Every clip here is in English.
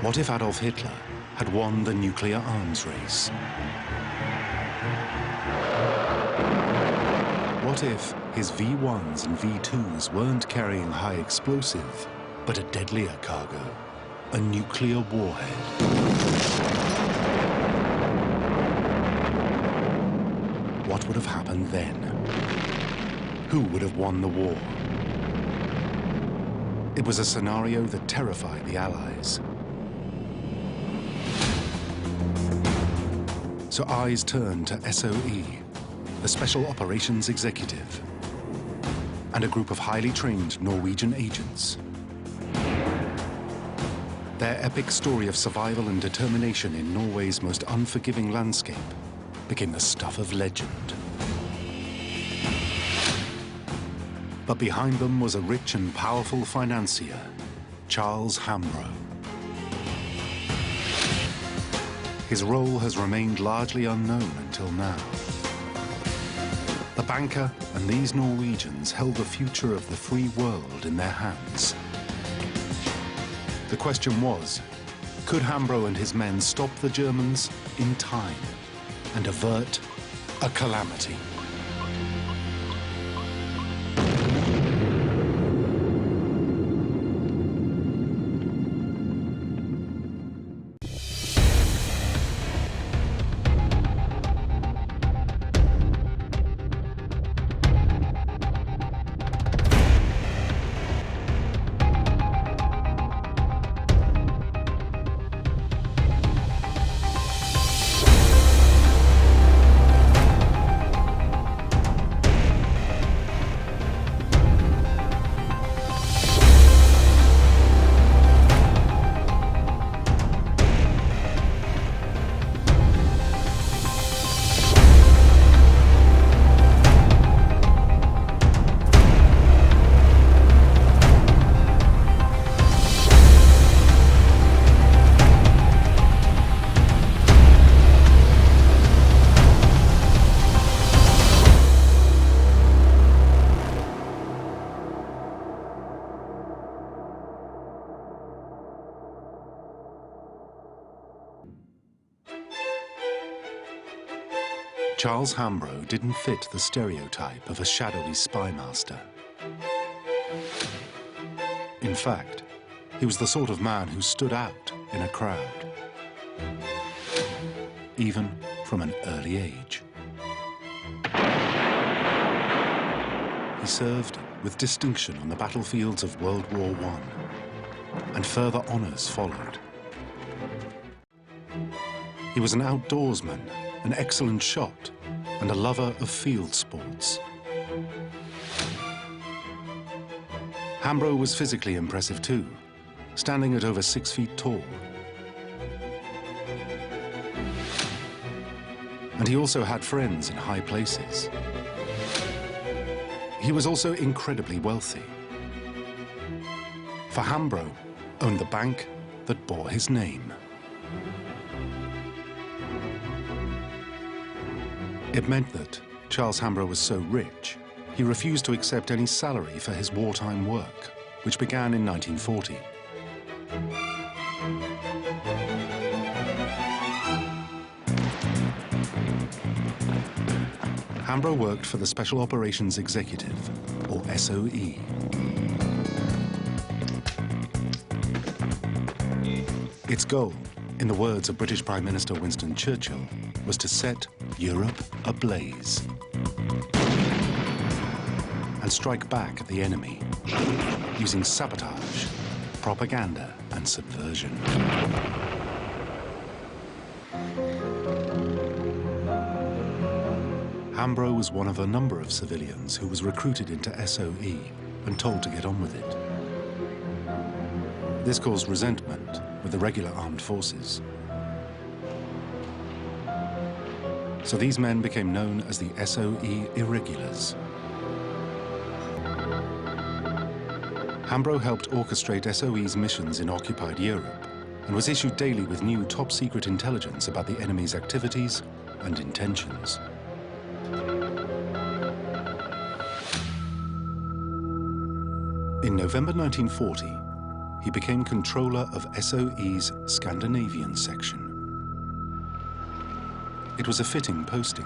What if Adolf Hitler had won the nuclear arms race? What if his V1s and V2s weren't carrying high explosive, but a deadlier cargo, a nuclear warhead? What would have happened then? Who would have won the war? It was a scenario that terrified the Allies. So eyes turned to SOE, the Special Operations Executive, and a group of highly trained Norwegian agents. Their epic story of survival and determination in Norway's most unforgiving landscape became the stuff of legend. But behind them was a rich and powerful financier, Charles Hambro. His role has remained largely unknown until now. The banker and these Norwegians held the future of the free world in their hands. The question was, could Hambro and his men stop the Germans in time and avert a calamity? Charles Hambro didn't fit the stereotype of a shadowy spy master. In fact, he was the sort of man who stood out in a crowd, even from an early age. He served with distinction on the battlefields of World War I, and further honors followed. He was an outdoorsman, an excellent shot, and a lover of field sports. Hambro was physically impressive too, standing at over 6 feet tall. And he also had friends in high places. He was also incredibly wealthy. For Hambro owned the bank that bore his name. It meant that Charles Hambro was so rich, he refused to accept any salary for his wartime work, which began in 1940. Hambro worked for the Special Operations Executive, or SOE. Its goal, in the words of British Prime Minister Winston Churchill, was to set Europe ablaze and strike back at the enemy using sabotage, propaganda, and subversion. Hambro was one of a number of civilians who was recruited into SOE and told to get on with it. This caused resentment with the regular armed forces. So these men became known as the SOE Irregulars. Hambro helped orchestrate SOE's missions in occupied Europe and was issued daily with new top-secret intelligence about the enemy's activities and intentions. In November 1940, he became controller of SOE's Scandinavian section. It was a fitting posting.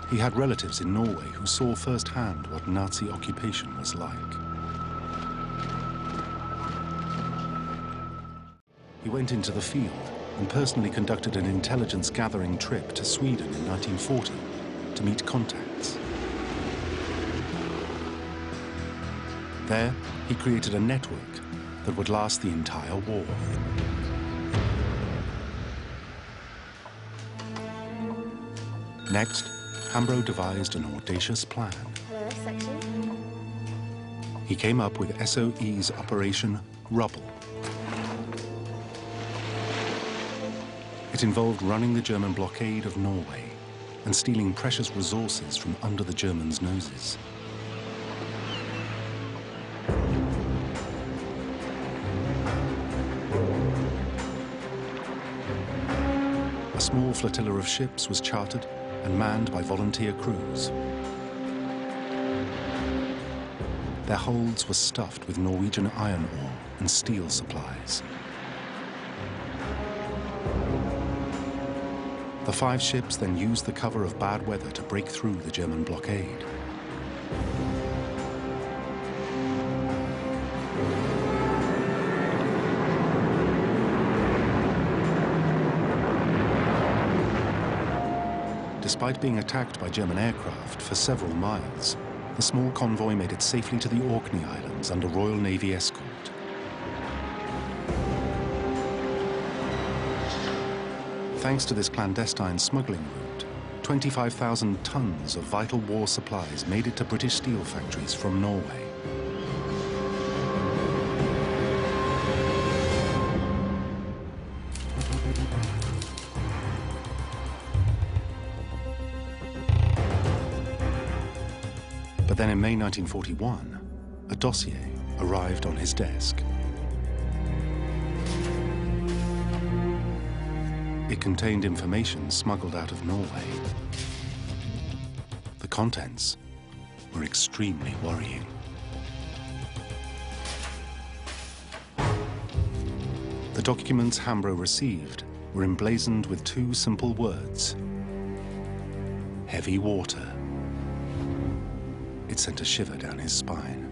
He had relatives in Norway who saw firsthand what Nazi occupation was like. He went into the field and personally conducted an intelligence-gathering trip to Sweden in 1940 to meet contacts. There, he created a network that would last the entire war. Next, Hambro devised an audacious plan. Hello, section. He came up with SOE's Operation Rubble. It involved running the German blockade of Norway and stealing precious resources from under the Germans' noses. A small flotilla of ships was chartered and manned by volunteer crews. Their holds were stuffed with Norwegian iron ore and steel supplies. The 5 ships then used the cover of bad weather to break through the German blockade. Despite being attacked by German aircraft for several miles, the small convoy made it safely to the Orkney Islands under Royal Navy escort. Thanks to this clandestine smuggling route, 25,000 tons of vital war supplies made it to British steel factories from Norway. But then in May 1941, a dossier arrived on his desk. It contained information smuggled out of Norway. The contents were extremely worrying. The documents Hambro received were emblazoned with 2 simple words: heavy water. It sent a shiver down his spine.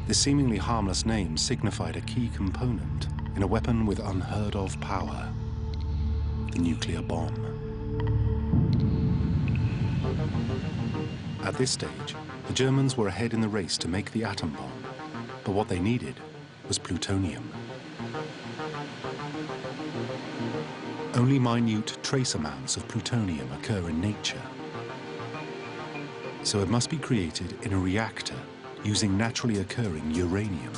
This seemingly harmless name signified a key component in a weapon with unheard-of power: the nuclear bomb. At this stage, the Germans were ahead in the race to make the atom bomb, but what they needed was plutonium. Only minute trace amounts of plutonium occur in nature, so it must be created in a reactor using naturally occurring uranium.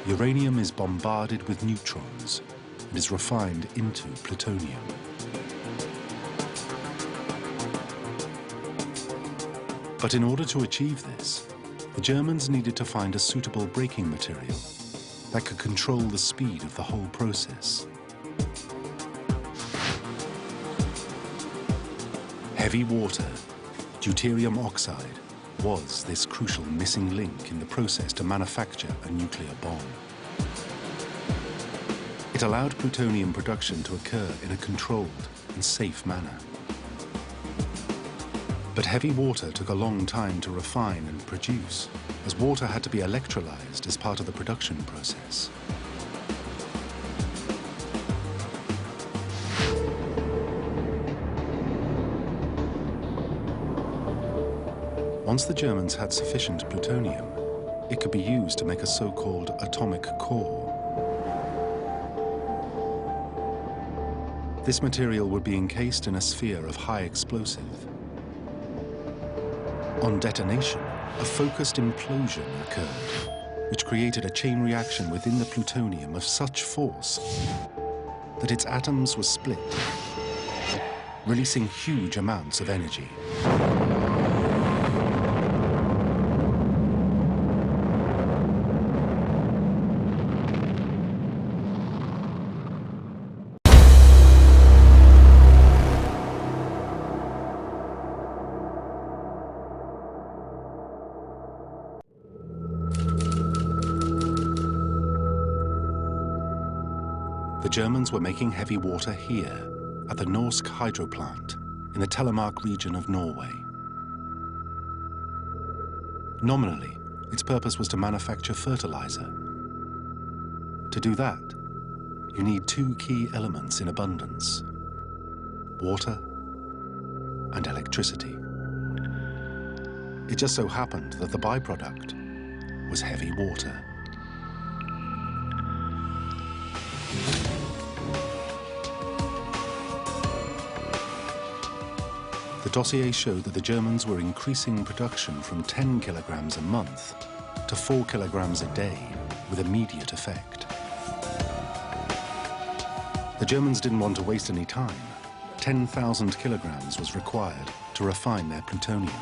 Uranium is bombarded with neutrons and is refined into plutonium. But in order to achieve this, the Germans needed to find a suitable braking material that could control the speed of the whole process. Heavy water, deuterium oxide, was this crucial missing link in the process to manufacture a nuclear bomb. It allowed plutonium production to occur in a controlled and safe manner. But heavy water took a long time to refine and produce, as water had to be electrolyzed as part of the production process. Once the Germans had sufficient plutonium, it could be used to make a so-called atomic core. This material would be encased in a sphere of high explosive. On detonation, a focused implosion occurred, which created a chain reaction within the plutonium of such force that its atoms were split, releasing huge amounts of energy. Germans were making heavy water here, at the Norsk hydro plant, in the Telemark region of Norway. Nominally, its purpose was to manufacture fertilizer. To do that, you need two key elements in abundance: water and electricity. It just so happened that the byproduct was heavy water. The dossier showed that the Germans were increasing production from 10 kilograms a month to 4 kilograms a day with immediate effect. The Germans didn't want to waste any time. 10,000 kilograms was required to refine their plutonium.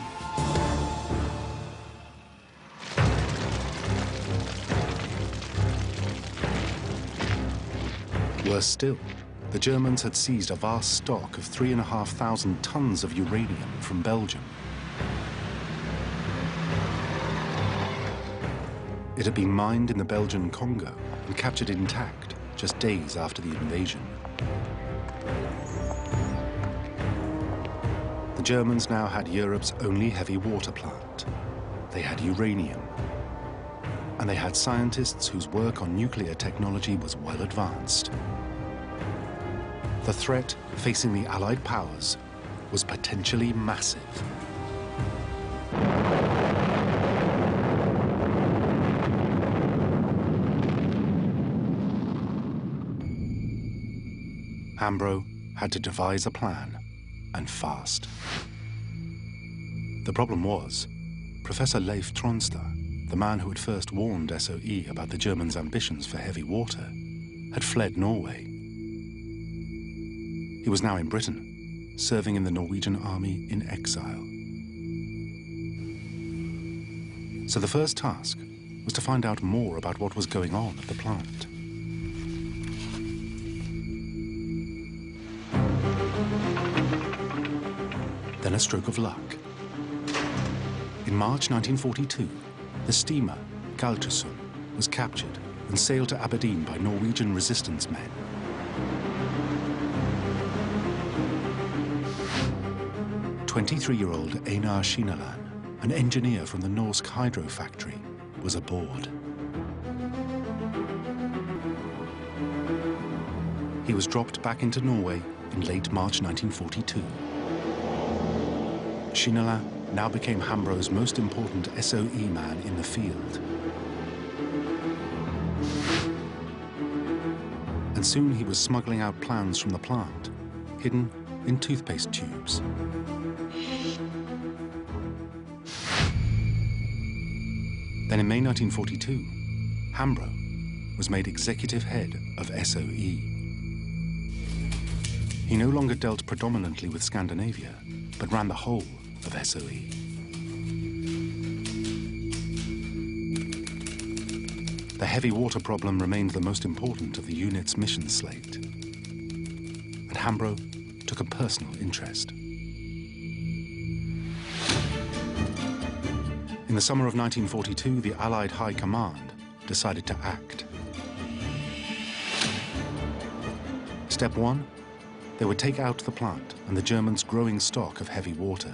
Worse still, the Germans had seized a vast stock of 3,500 tons of uranium from Belgium. It had been mined in the Belgian Congo and captured intact just days after the invasion. The Germans now had Europe's only heavy water plant. They had uranium. And they had scientists whose work on nuclear technology was well advanced. The threat facing the Allied powers was potentially massive. Hambro had to devise a plan, and fast. The problem was, Professor Leif Tronstad, the man who had first warned SOE about the Germans' ambitions for heavy water, had fled Norway. He was now in Britain, serving in the Norwegian army in exile. So the first task was to find out more about what was going on at the plant. Then a stroke of luck. In March 1942, the steamer Galtesund was captured and sailed to Aberdeen by Norwegian resistance men. 23-year-old Einar Skineland, an engineer from the Norsk hydro factory, was aboard. He was dropped back into Norway in late March 1942. Skineland now became Hambro's most important SOE man in the field. And soon he was smuggling out plans from the plant, hidden in toothpaste tubes. Then in May 1942, Hambro was made executive head of SOE. He no longer dealt predominantly with Scandinavia, but ran the whole of SOE. The heavy water problem remained the most important of the unit's mission slate. And Hambro took a personal interest. In the summer of 1942, the Allied High Command decided to act. Step one, they would take out the plant and the Germans' growing stock of heavy water.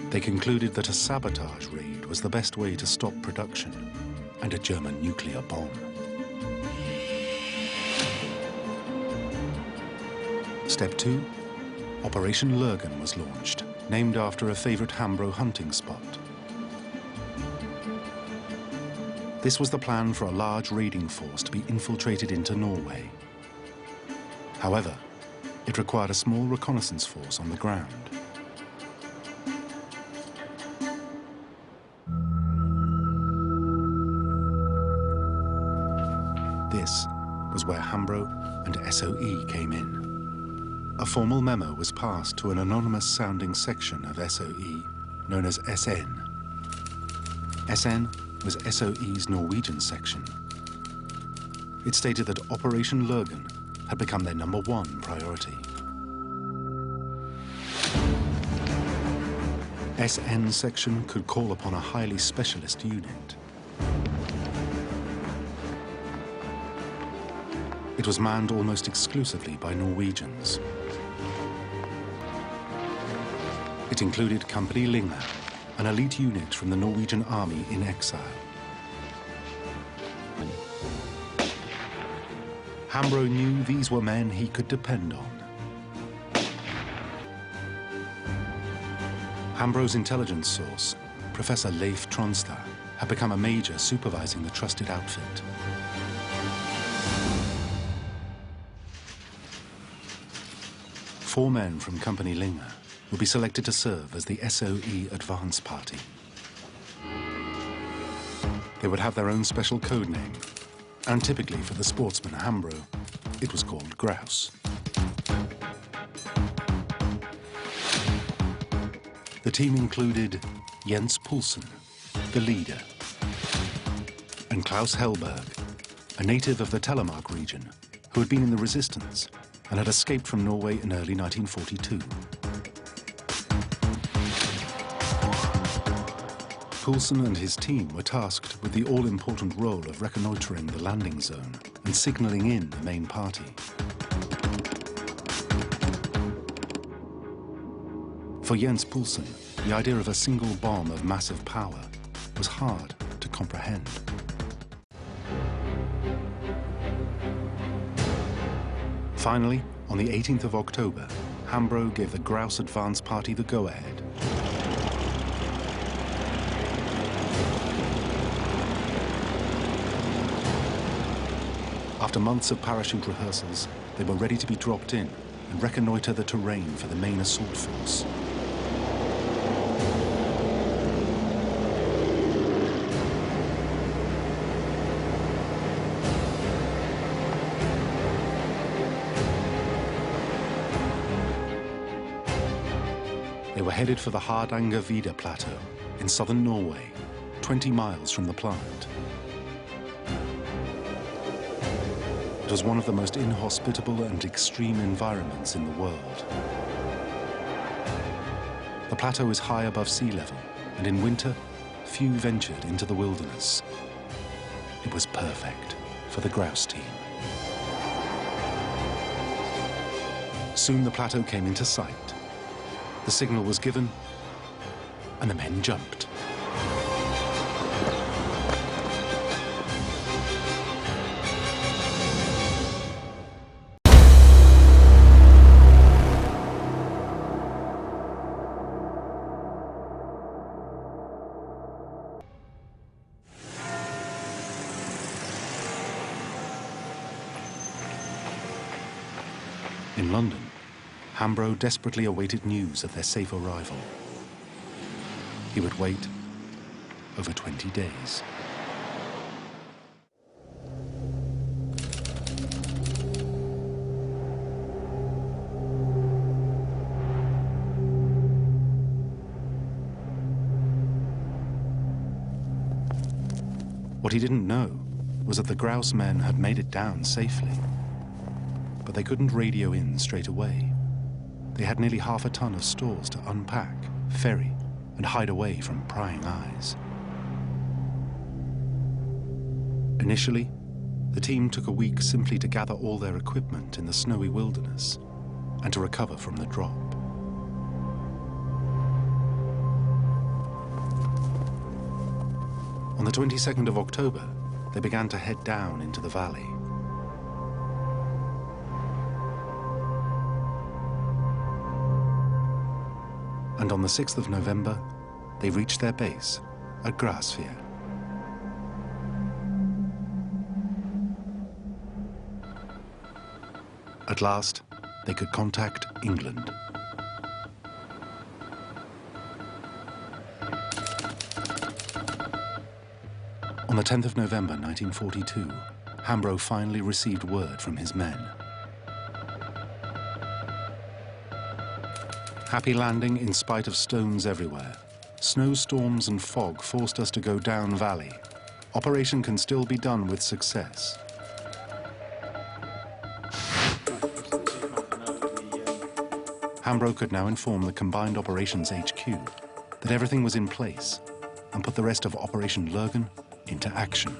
They concluded that a sabotage raid was the best way to stop production and a German nuclear bomb. Step two, Operation Lurgan was launched, named after a favorite Hambro hunting spot. This was the plan for a large raiding force to be infiltrated into Norway. However, it required a small reconnaissance force on the ground. This was where Hambro and SOE came in. A formal memo was passed to an anonymous-sounding section of SOE known as SN. SN was SOE's Norwegian section. It stated that Operation Lurgan had become their #1 priority. SN section could call upon a highly specialist unit. It was manned almost exclusively by Norwegians. It included Company Linge, an elite unit from the Norwegian army in exile. Hambro knew these were men he could depend on. Hambro's intelligence source, Professor Leif Tronstad, had become a major supervising the trusted outfit. Four men from Company Linge would be selected to serve as the SOE advance party. They would have their own special code name, and typically for the sportsman Hambro, it was called Grouse. The team included Jens Poulsen, the leader, and Klaus Hellberg, a native of the Telemark region who had been in the resistance and had escaped from Norway in early 1942. Poulsen and his team were tasked with the all-important role of reconnoitering the landing zone and signalling in the main party. For Jens Poulsen, the idea of a single bomb of massive power was hard to comprehend. Finally, on the 18th of October, Hambro gave the Grouse advance party the go-ahead. After months of parachute rehearsals, they were ready to be dropped in and reconnoiter the terrain for the main assault force. They were headed for the Hardangervidda Plateau in southern Norway, 20 miles from the plant. It was one of the most inhospitable and extreme environments in the world. The plateau is high above sea level, and in winter, few ventured into the wilderness. It was perfect for the Grouse team. Soon the plateau came into sight. The signal was given, and the men jumped. In London, Hambro desperately awaited news of their safe arrival. He would wait over 20 days. What he didn't know was that the Grouse men had made it down safely. But they couldn't radio in straight away. They had nearly half a ton of stores to unpack, ferry, and hide away from prying eyes. Initially, the team took a week simply to gather all their equipment in the snowy wilderness and to recover from the drop. On the 22nd of October, they began to head down into the valley. And on the 6th of November, they reached their base at Vestfjord. At last, they could contact England. On the 10th of November 1942, Hambro finally received word from his men. Happy landing in spite of stones everywhere. Snowstorms and fog forced us to go down valley. Operation can still be done with success. Hambro could now inform the Combined Operations HQ that everything was in place and put the rest of Operation Lurgan into action.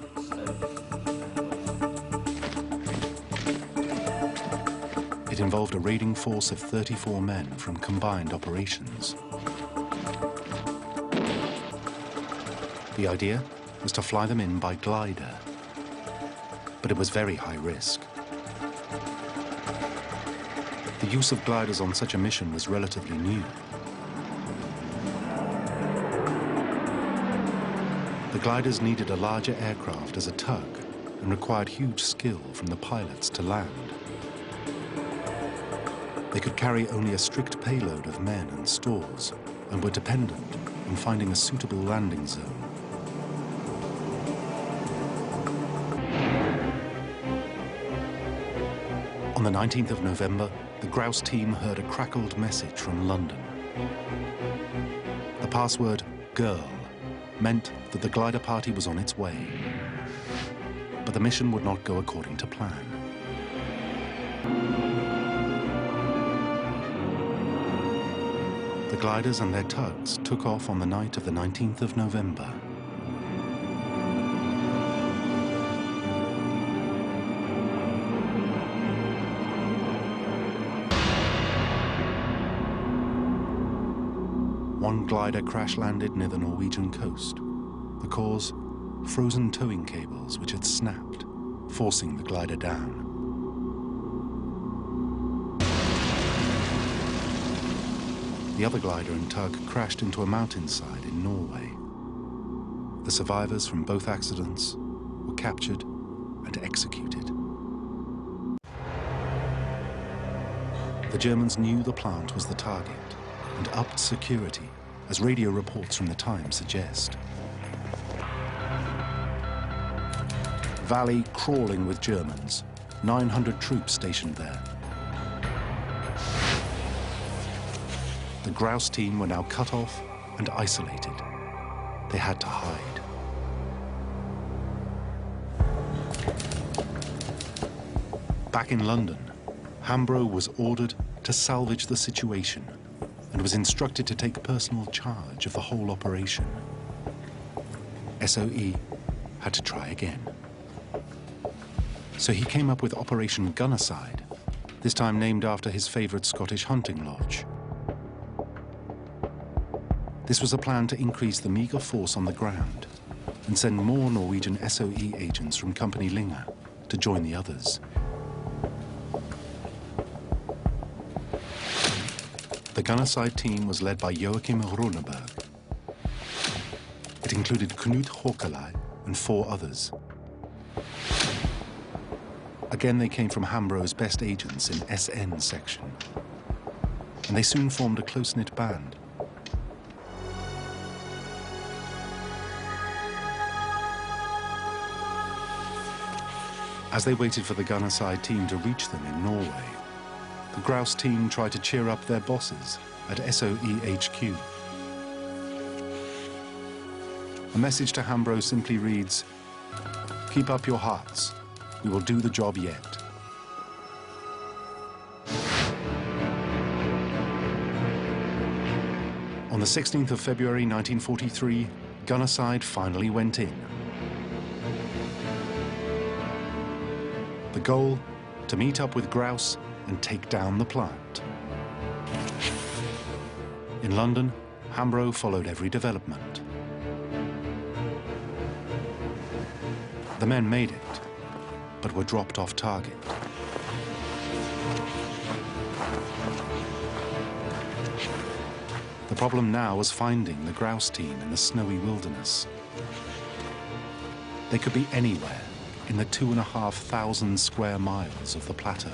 It involved a raiding force of 34 men from combined operations. The idea was to fly them in by glider, but it was very high risk. The use of gliders on such a mission was relatively new. The gliders needed a larger aircraft as a tug and required huge skill from the pilots to land. They could carry only a strict payload of men and stores and were dependent on finding a suitable landing zone. On the 19th of November, the grouse team heard a crackled message from London. The password, "girl," meant that the glider party was on its way. But the mission would not go according to plan. The gliders and their tugs took off on the night of the 19th of November. One glider crash-landed near the Norwegian coast. The cause? Frozen towing cables which had snapped, forcing the glider down. The other glider and tug crashed into a mountainside in Norway. The survivors from both accidents were captured and executed. The Germans knew the plant was the target and upped security, as radio reports from the time suggest. Valley crawling with Germans, 900 troops stationed there. The grouse team were now cut off and isolated. They had to hide. Back in London, Hambro was ordered to salvage the situation and was instructed to take personal charge of the whole operation. SOE had to try again. So he came up with Operation Gunnerside, this time named after his favorite Scottish hunting lodge. This was a plan to increase the meager force on the ground and send more Norwegian SOE agents from Company Linge to join the others. The Gunnerside team was led by Joachim Runeberg. It included Knut Håkalai and 4 others. Again, they came from Hambro's best agents in SN section, and they soon formed a close-knit band. As they waited for the Gunnerside team to reach them in Norway, the grouse team tried to cheer up their bosses at SOE HQ. A message to Hambro simply reads, "Keep up your hearts. We will do the job yet." On the 16th of February 1943, Gunnerside finally went in. The goal? To meet up with grouse and take down the plant. In London, Hambro followed every development. The men made it, but were dropped off target. The problem now was finding the grouse team in the snowy wilderness. They could be anywhere in the 2,500 square miles of the plateau.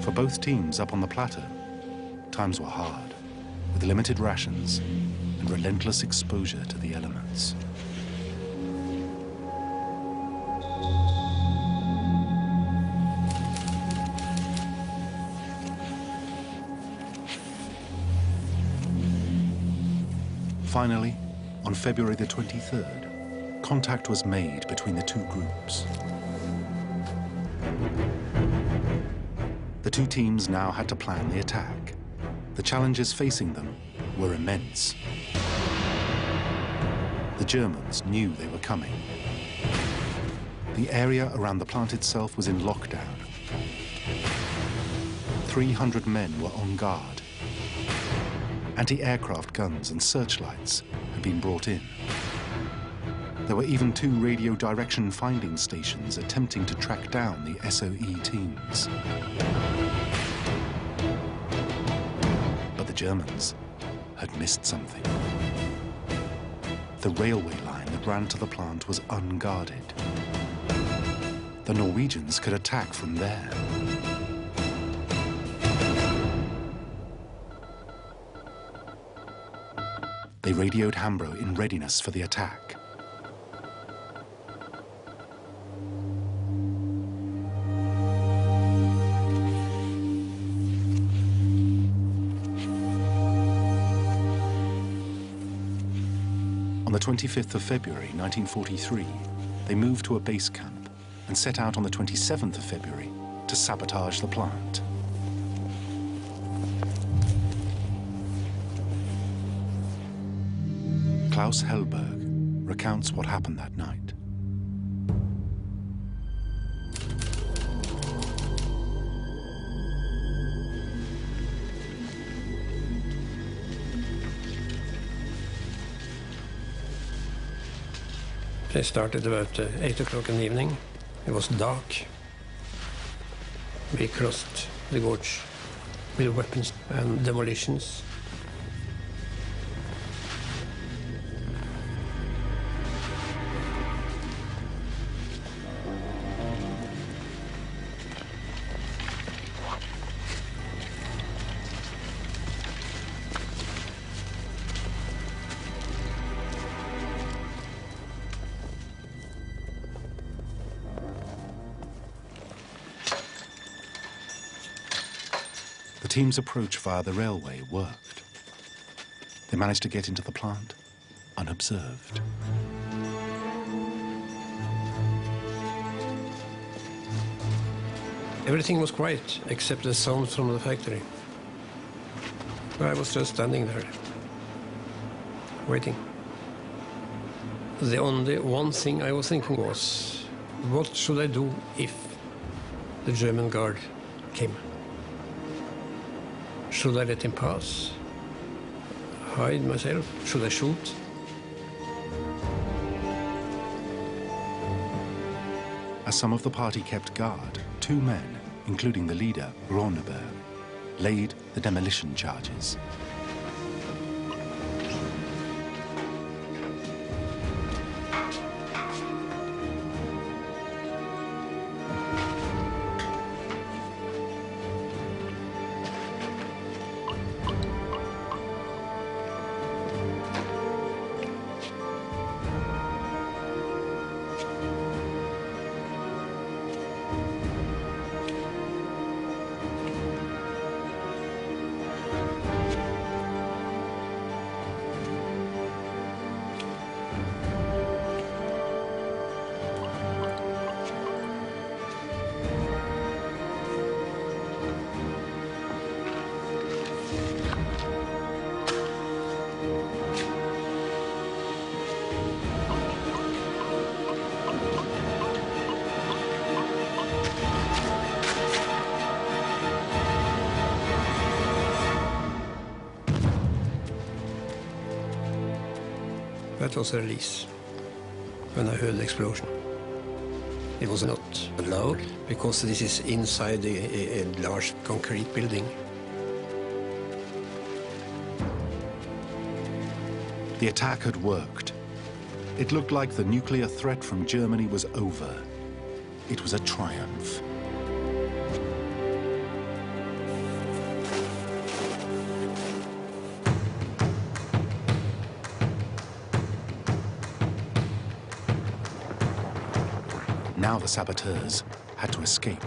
For both teams up on the plateau, times were hard, with limited rations and relentless exposure to the elements. Finally, on February the 23rd, contact was made between the two groups. The two teams now had to plan the attack. The challenges facing them were immense. The Germans knew they were coming. The area around the plant itself was in lockdown. 300 men were on guard. Anti-aircraft guns and searchlights had been brought in. There were even 2 radio direction finding stations attempting to track down the SOE teams. But the Germans had missed something. The railway line that ran to the plant was unguarded. The Norwegians could attack from there. They radioed Hambro in readiness for the attack. On the 25th of February 1943, they moved to a base camp and set out on the 27th of February to sabotage the plant. Klaus Hellberg recounts what happened that night. They started about 8 o'clock in the evening. It was dark. We crossed the gorge with weapons and demolitions. The team's approach via the railway worked. They managed to get into the plant unobserved. Everything was quiet except the sound from the factory. I was just standing there, waiting. The only one thing I was thinking was, what should I do if the German guard came? Should I let him pass? Hide myself? Should I shoot? As some of the party kept guard, 2 men, including the leader, Ronneberg, laid the demolition charges. That was a release when I heard the explosion. It was not loud because this is inside a large concrete building. The attack had worked. It looked like the nuclear threat from Germany was over. It was a triumph. Now the saboteurs had to escape.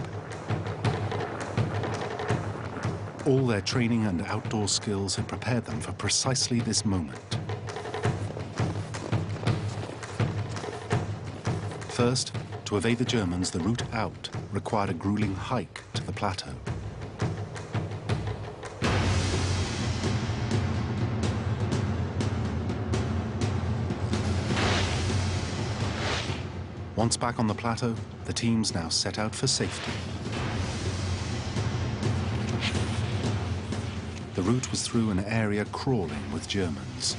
All their training and outdoor skills had prepared them for precisely this moment. First, to evade the Germans, the route out required a grueling hike to the plateau. Once back on the plateau, the teams now set out for safety. The route was through an area crawling with Germans.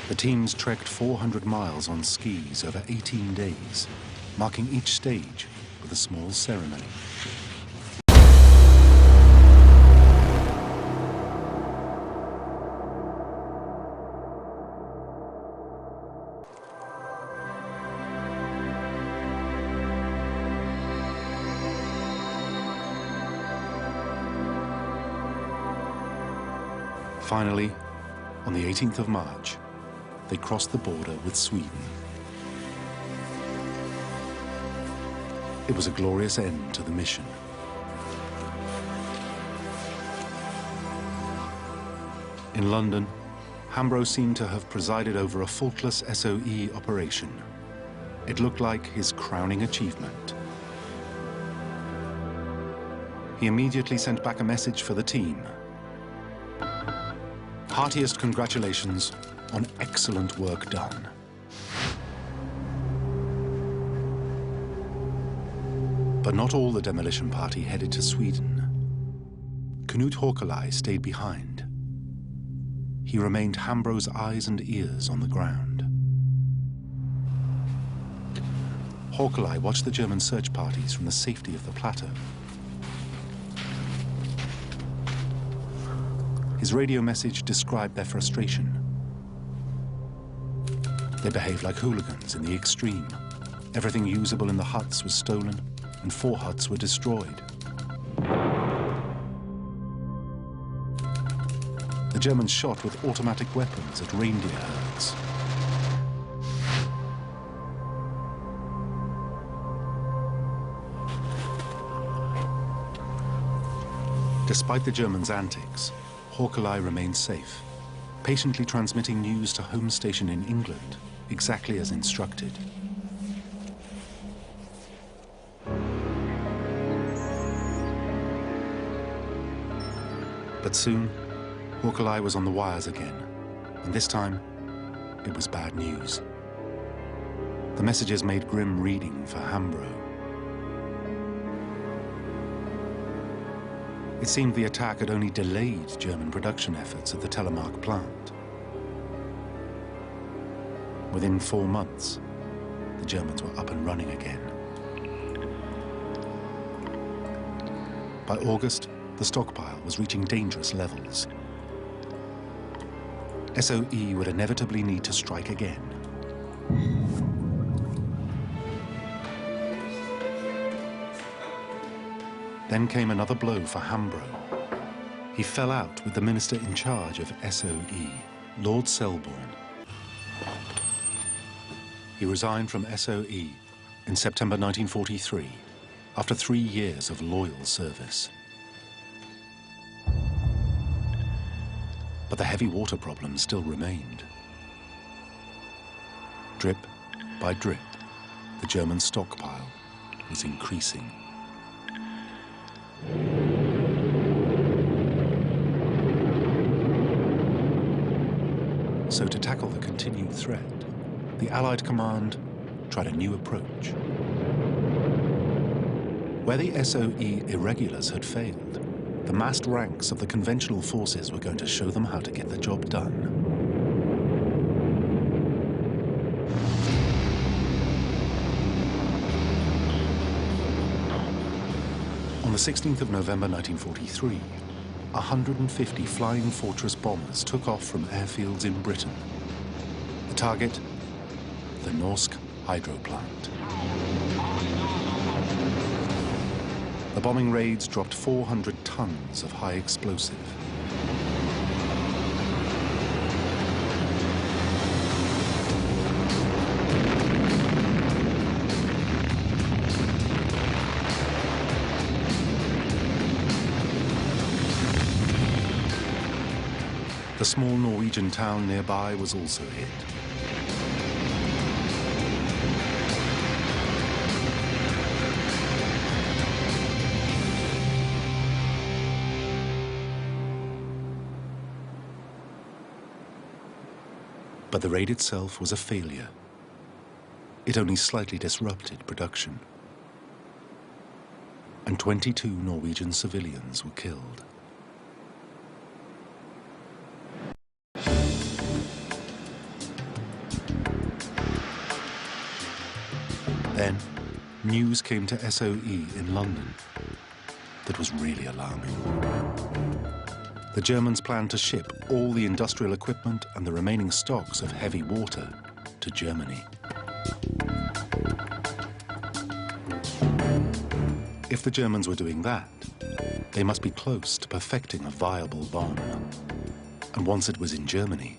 The teams trekked 400 miles on skis over 18 days, marking each stage with a small ceremony. Finally, on the 18th of March, they crossed the border with Sweden. It was a glorious end to the mission. In London, Hambro seemed to have presided over a faultless SOE operation. It looked like his crowning achievement. He immediately sent back a message for the team. Heartiest congratulations on excellent work done. But not all the demolition party headed to Sweden. Knut Håkelai stayed behind. He remained Hambro's eyes and ears on the ground. Håkelai watched the German search parties from the safety of the plateau. His radio message described their frustration. They behaved like hooligans in the extreme. Everything usable in the huts was stolen, and 4 huts were destroyed. The Germans shot with automatic weapons at reindeer herds. Despite the Germans' antics, Håkelai remained safe, patiently transmitting news to home station in England, exactly as instructed. But soon, Håkelai was on the wires again, and this time, it was bad news. The messages made grim reading for Hambro. It seemed the attack had only delayed German production efforts at the Telemark plant. Within 4 months, the Germans were up and running again. By August, the stockpile was reaching dangerous levels. SOE would inevitably need to strike again. Then came another blow for Hambro. He fell out with the minister in charge of SOE, Lord Selborne. He resigned from SOE in September 1943, after 3 years of loyal service. But the heavy water problem still remained. Drip by drip, the German stockpile was increasing. So to tackle the continued threat, the Allied command tried a new approach. Where the SOE irregulars had failed, the massed ranks of the conventional forces were going to show them how to get the job done. On the 16th of November 1943, 150 Flying Fortress bombers took off from airfields in Britain. The target, the Norsk hydro plant. The bombing raids dropped 400 tons of high explosive. The small Norwegian town nearby was also hit. But the raid itself was a failure. It only slightly disrupted production. And 22 Norwegian civilians were killed. Then, news came to SOE in London that was really alarming. The Germans planned to ship all the industrial equipment and the remaining stocks of heavy water to Germany. If the Germans were doing that, they must be close to perfecting a viable bomb. And once it was in Germany,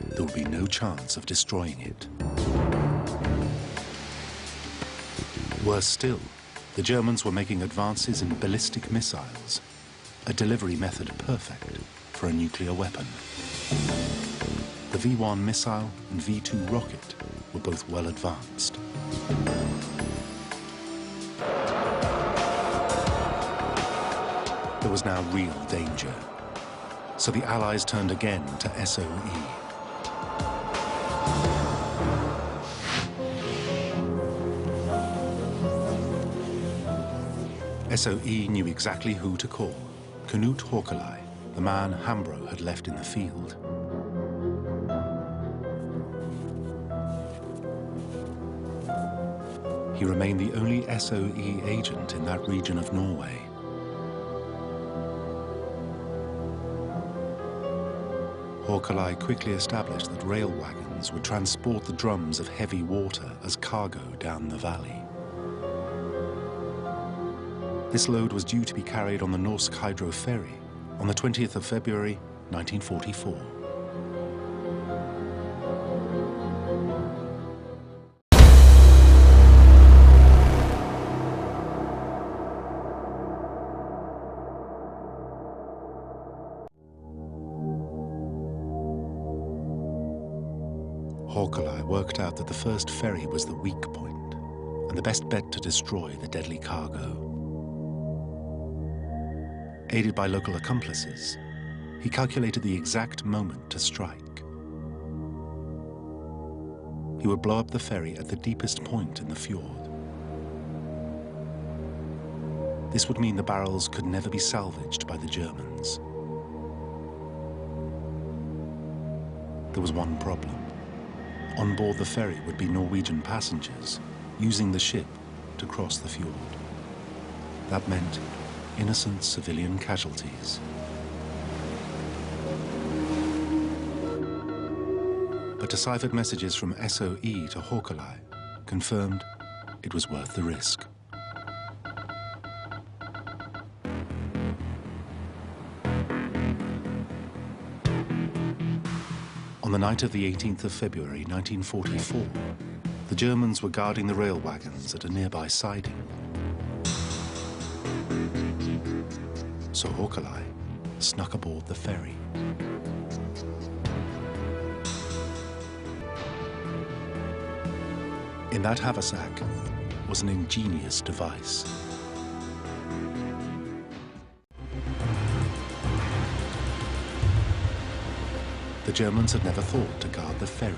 there would be no chance of destroying it. Worse still, the Germans were making advances in ballistic missiles, a delivery method perfect for a nuclear weapon. The V-1 missile and V-2 rocket were both well advanced. There was now real danger, so the Allies turned again to SOE. SOE knew exactly who to call, Knut Håkelai, the man Hambro had left in the field. He remained the only SOE agent in that region of Norway. Håkelai quickly established that rail wagons would transport the drums of heavy water as cargo down the valley. This load was due to be carried on the Norsk hydro ferry on the 20th of February, 1944. Håkelai worked out that the first ferry was the weak point and the best bet to destroy the deadly cargo. Aided by local accomplices, he calculated the exact moment to strike. He would blow up the ferry at the deepest point in the fjord. This would mean the barrels could never be salvaged by the Germans. There was one problem. On board the ferry would be Norwegian passengers using the ship to cross the fjord. That meant innocent civilian casualties. But deciphered messages from SOE to Håkelai confirmed it was worth the risk. On the night of the 18th of February 1944, the Germans were guarding the rail wagons at a nearby siding. So Håkelai snuck aboard the ferry. In that haversack was an ingenious device. The Germans had never thought to guard the ferry,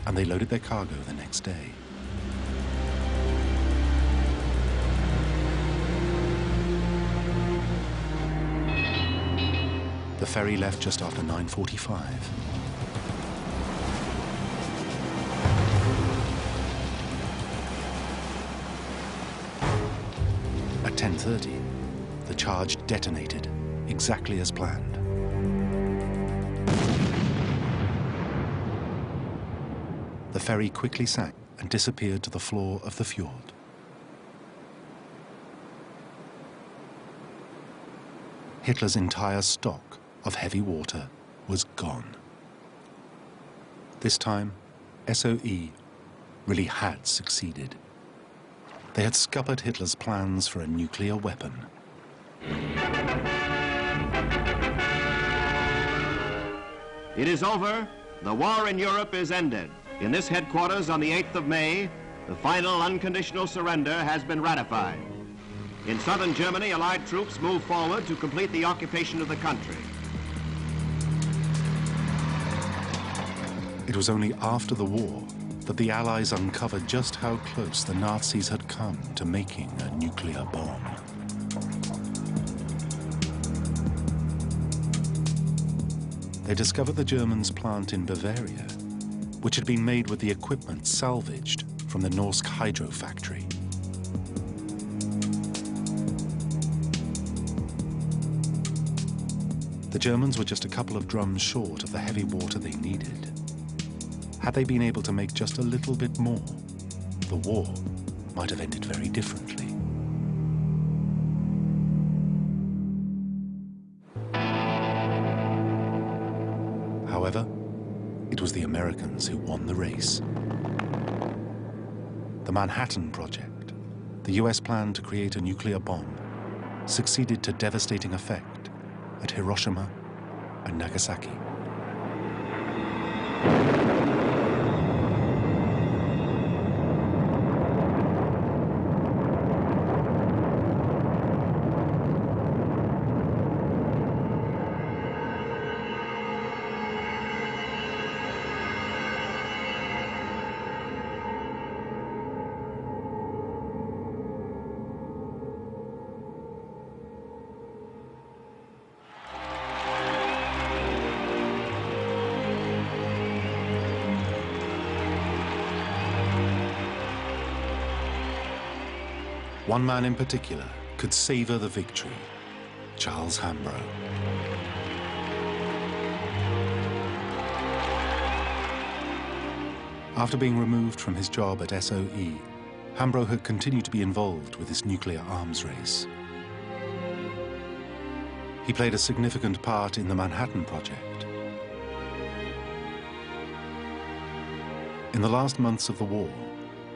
and they loaded their cargo the next day. The ferry left just after 9:45. At 10:30, the charge detonated, exactly as planned. The ferry quickly sank and disappeared to the floor of the fjord. Hitler's entire stock of heavy water was gone. This time, SOE really had succeeded. They had scuppered Hitler's plans for a nuclear weapon. It is over. The war in Europe is ended. In this headquarters on the 8th of May, the final unconditional surrender has been ratified. In southern Germany, Allied troops move forward to complete the occupation of the country. It was only after the war that the Allies uncovered just how close the Nazis had come to making a nuclear bomb. They discovered the Germans' plant in Bavaria, which had been made with the equipment salvaged from the Norsk hydro factory. The Germans were just a couple of drums short of the heavy water they needed. Had they been able to make just a little bit more, the war might have ended very differently. However, it was the Americans who won the race. The Manhattan Project, the US plan to create a nuclear bomb, succeeded to devastating effect at Hiroshima and Nagasaki. One man in particular could savor the victory, Charles Hambro. After being removed from his job at SOE, Hambro had continued to be involved with this nuclear arms race. He played a significant part in the Manhattan Project. In the last months of the war,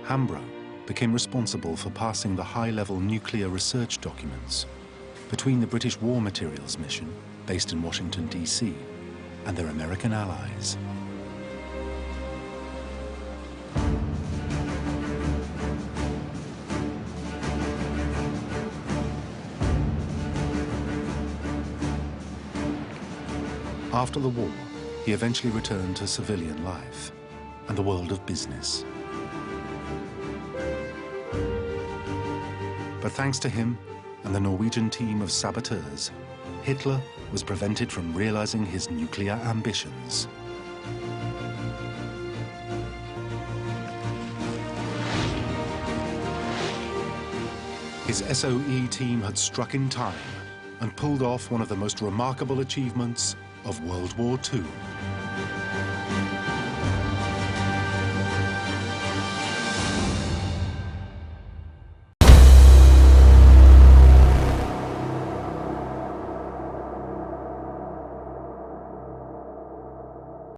Hambro became responsible for passing the high-level nuclear research documents between the British War Materials Mission, based in Washington, D.C., and their American allies. After the war, he eventually returned to civilian life and the world of business. But thanks to him and the Norwegian team of saboteurs, Hitler was prevented from realizing his nuclear ambitions. His SOE team had struck in time and pulled off one of the most remarkable achievements of World War II.